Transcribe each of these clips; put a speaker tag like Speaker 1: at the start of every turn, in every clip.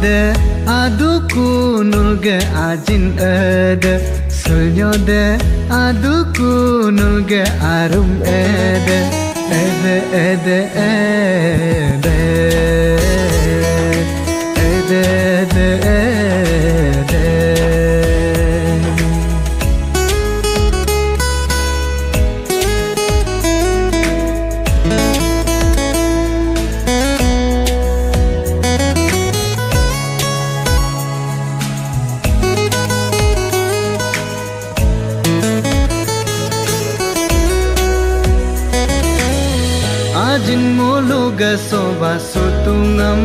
Speaker 1: de aduku nulge ajin sulnyo de aduku nulge arum ede Ajin muluga soba sutungam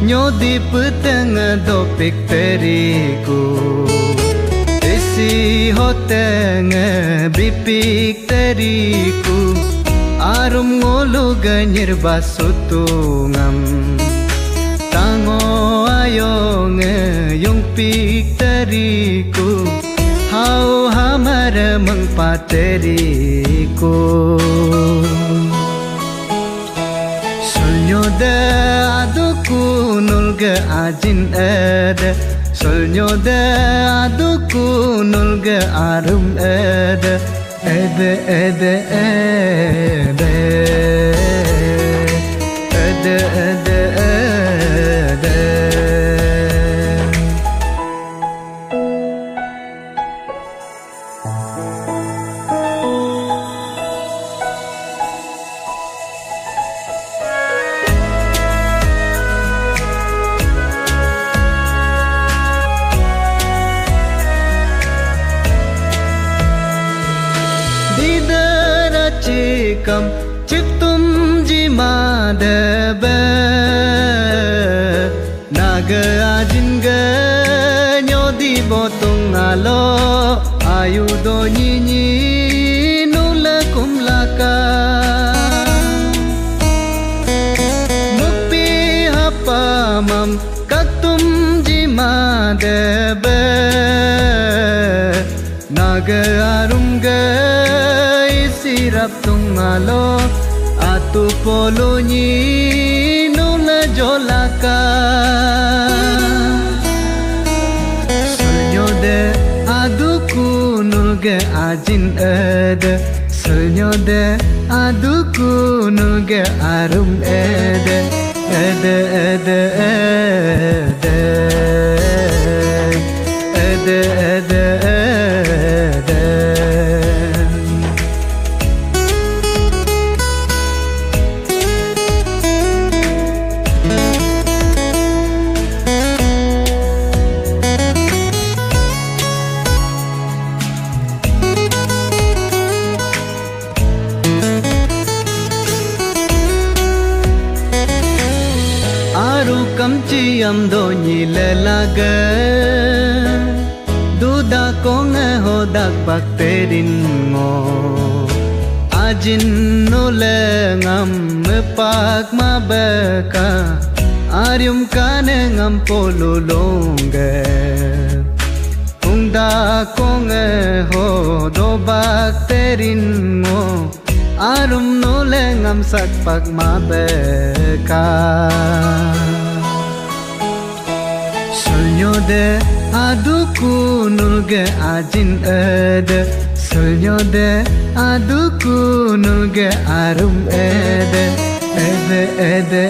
Speaker 1: Nyodi petanga dopik teriku Isi hotanga bipik teriku Arum ngoluga nyirba sutungam Tango ayong yung pik teriku Hau hamara mengpateriku Sulnyo de aduku nulge ajin Sulnyo de aduku nulge arum ede Cikam ciptum jima debe Naga ajin ge nyodi botong alo Ayu do nyinyi nula kumlaka Mukpi hapa mam kaktum jima debe Naga arum ge sirap tungalo atu polonyi nula jolaka Sulnyo de aduku nulge ajin Sulnyo de aduku nulge arum ede Kamchi am do nyi le laga Duda kong hodak bakterin ngo Ajin nule ngam pak mabeka Aryum kane ngam polulongge Ungda kong do bakterin ngo Arum nule ngam sakpak mabeka Sulnyo de aduku nulge ajin Sulnyo de aduku nulge arum ede ede